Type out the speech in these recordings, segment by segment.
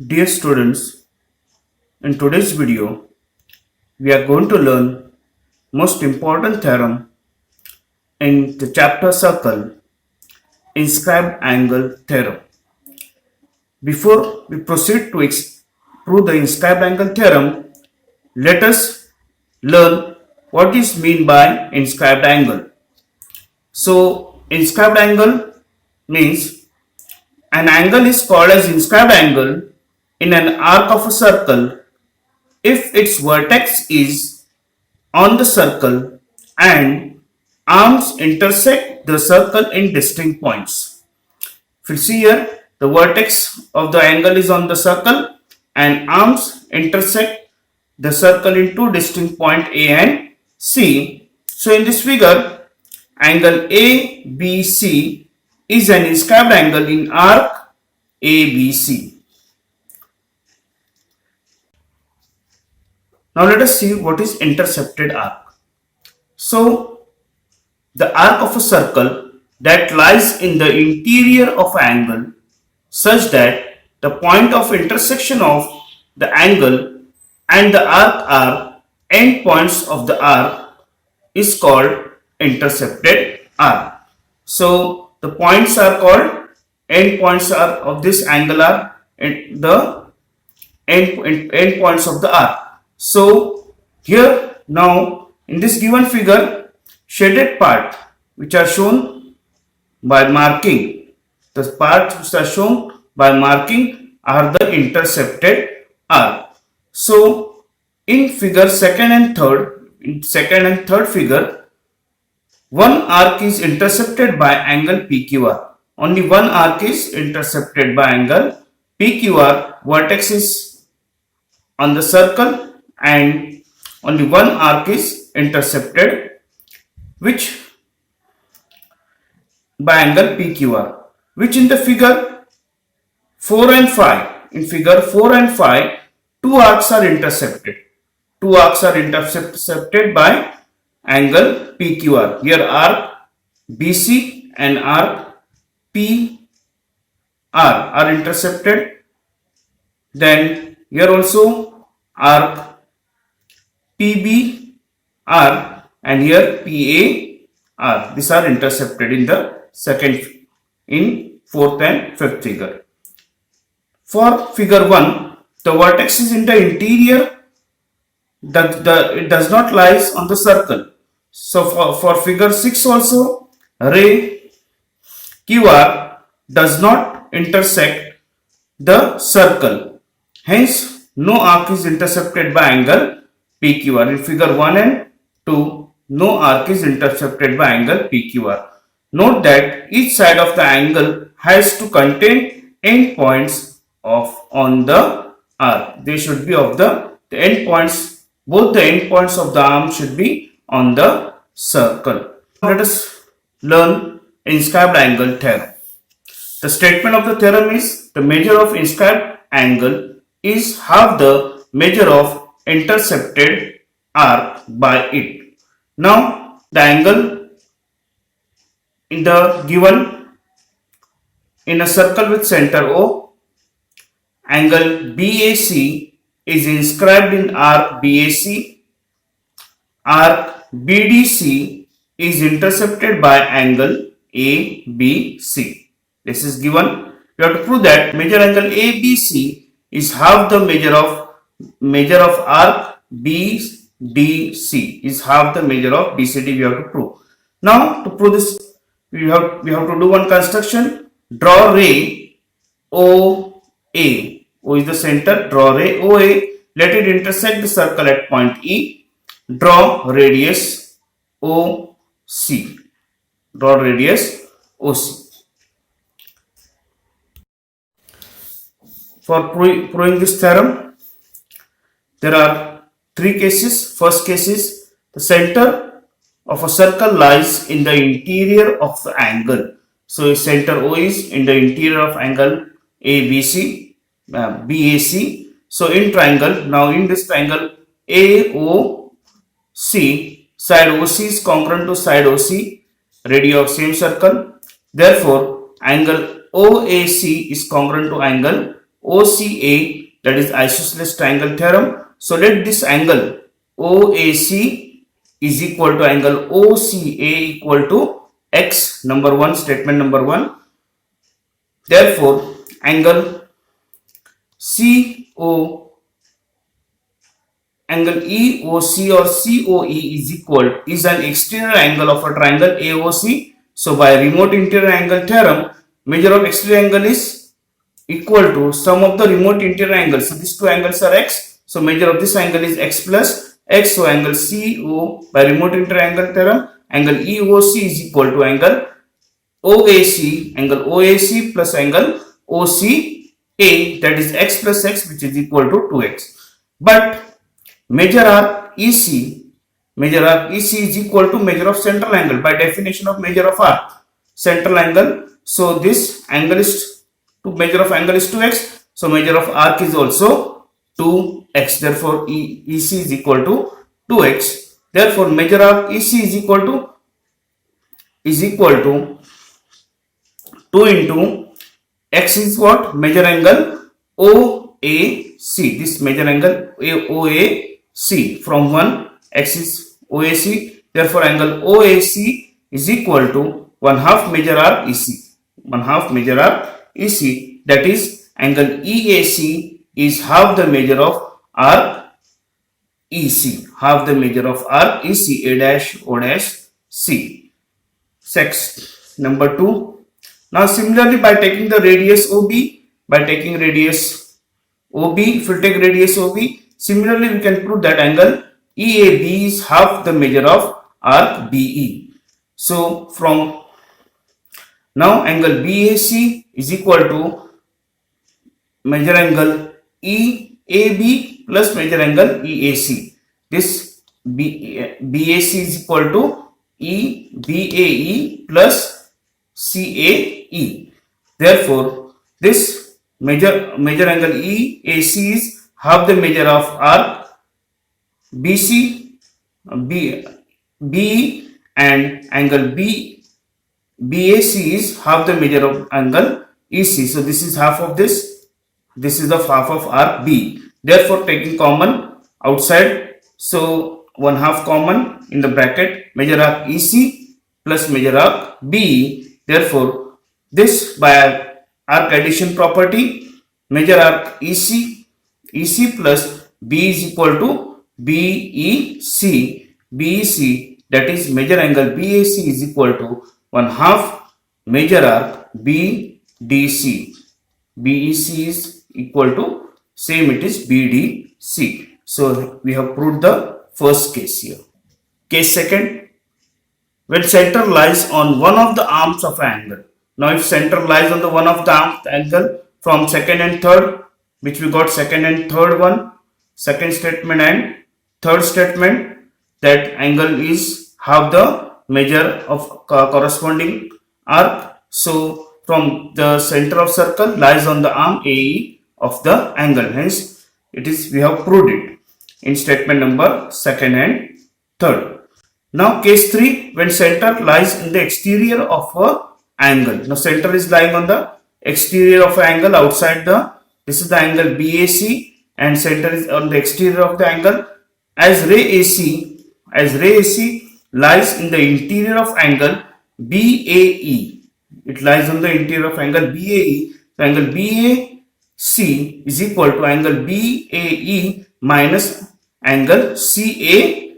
Dear students, in today's video, we are going to learn most important theorem in the chapter Circle, inscribed angle theorem. Before we proceed to prove the inscribed angle theorem, let us learn what is meant by inscribed angle. So, inscribed angle means an angle is called as inscribed angle in an arc of a circle if its vertex is on the circle and arms intersect the circle in distinct points. If you see here, the vertex of the angle is on the circle and arms intersect the circle in two distinct points A and C. So in this figure, angle ABC is an inscribed angle in arc ABC. Now let us see what is intercepted arc. So the arc of a circle that lies in the interior of an angle such that the point of intersection of the angle and the arc are endpoints of the arc is called intercepted arc. So the points are called endpoints of this angle are the endpoints of the arc. So here now in this given figure, shaded part which are shown by marking, the parts which are shown by marking are the intercepted arc. So in figure second and third figure, one arc is intercepted by angle PQR. Only one arc is intercepted by angle PQR. Vertex is on the circle and only one arc is intercepted which by angle PQR, which in the figure 4 and 5, in figure 4 and 5, two arcs are intercepted. Two arcs are intercepted by angle PQR. Here arc BC and arc PR are intercepted. Then here also arc PBR and here PAR. These are intercepted in the fourth and fifth figure. For figure 1, the vertex is in the interior, it does not lies on the circle. So for figure 6 also, ray QR does not intersect the circle. Hence, no arc is intercepted by angle PQR. In figure 1 and 2, no arc is intercepted by angle PQR. Note that each side of the angle has to contain endpoints on the arc. They should be of the endpoints. Both the endpoints of the arm should be on the circle. Let us learn inscribed angle theorem. The statement of the theorem is the measure of inscribed angle is half the measure of intercepted arc by it. Now the angle in the given in a circle with center O, angle BAC is inscribed in arc BAC. Arc BDC is intercepted by angle ABC. This is given. We have to prove that measure angle ABC is half the measure of arc BDC is half the measure of BCD. We have to prove. Now to prove this, we have to do one construction. Draw ray OA. O is the center. Draw ray OA. Let it intersect the circle at point E. Draw radius OC. Draw radius OC. For proving this theorem, there are three cases. First case is the center of a circle lies in the interior of the angle. So center O is in the interior of angle ABC, BAC. So in triangle, now in this triangle AOC, side OC is congruent to side OC, radius of same circle. Therefore, angle OAC is congruent to angle OCA, that is isosceles triangle theorem. So let this angle OAC is equal to angle OCA equal to x, number 1, statement number 1. Therefore, angle EOC or COE is an exterior angle of a triangle AOC. So by remote interior angle theorem, measure of exterior angle is equal to sum of the remote interior angles. So these two angles are x. So measure of this angle is x plus x. So angle CO by remote interior angle theorem, angle EOC is equal to angle OAC plus angle OCA, that is x plus x, which is equal to 2x. But measure arc EC is equal to measure of central angle by definition of measure of arc, central angle. So this angle is to measure of angle is 2x. So measure of arc is also 2x. Therefore EC is equal to 2x. Therefore measure arc EC is equal to 2 into x is what? Measure angle OAC. This measure angle OAC from 1, x is OAC. Therefore angle OAC is equal to 1/2 measure arc EC. 1/2 measure arc EC, that is angle EAC is half the measure of arc EC. Half the measure of arc EC, A dash O dash C. Next, number 2. Now similarly, by taking the radius OB, if you take radius OB, similarly we can prove that angle EAB is half the measure of arc BE. So from now angle BAC is equal to measure angle EAB plus measure angle EAC. This BAC is equal to EBAE plus CAE. Therefore, this measure angle EAC is half the measure of arc BE, and angle BAC is half the measure of angle EC. So this is half of this. This is the half of arc B. Therefore, taking common outside, so 1/2 common in the bracket, measure arc EC plus measure arc BE. Therefore, this by arc addition property, measure arc EC plus B is equal to BEC, that is measure angle BAC is equal to 1/2 measure arc BDC. BEC is equal to same, it is BDC. So we have proved the first case here. Case second. When center lies on one of the arms of an angle. Now if center lies on the one of the arms of the angle from second and third, which we got second and third one, second statement and third statement, that angle is half the measure of corresponding arc. So from the center of circle lies on the arm AE of the angle. Hence it is, we have proved it in statement number second and third. Now case 3, when center lies in the exterior of a angle. Now center is lying on the exterior of an angle outside this is the angle BAC, and center is on the exterior of the angle. As ray AC lies in the interior of angle BAE. It lies on the interior of angle BAE. So angle BAC is equal to angle BAE minus angle CAE.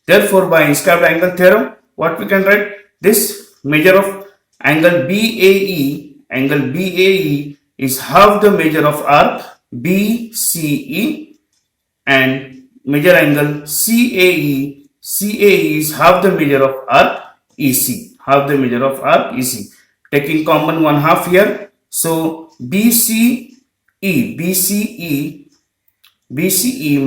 Therefore, by inscribed angle theorem, what we can write? This measure of angle BAE is half the measure of arc BCE, and measure angle CAE is half the measure of arc EC. Taking common 1/2 here, so BCE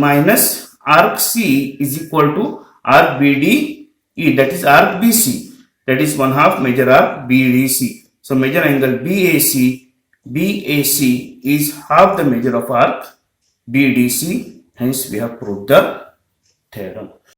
minus arc C is equal to arc BDE, that is arc BC, that is 1/2 measure arc BDC. So measure angle BAC is half the measure of arc BDC. Hence we have proved the theorem.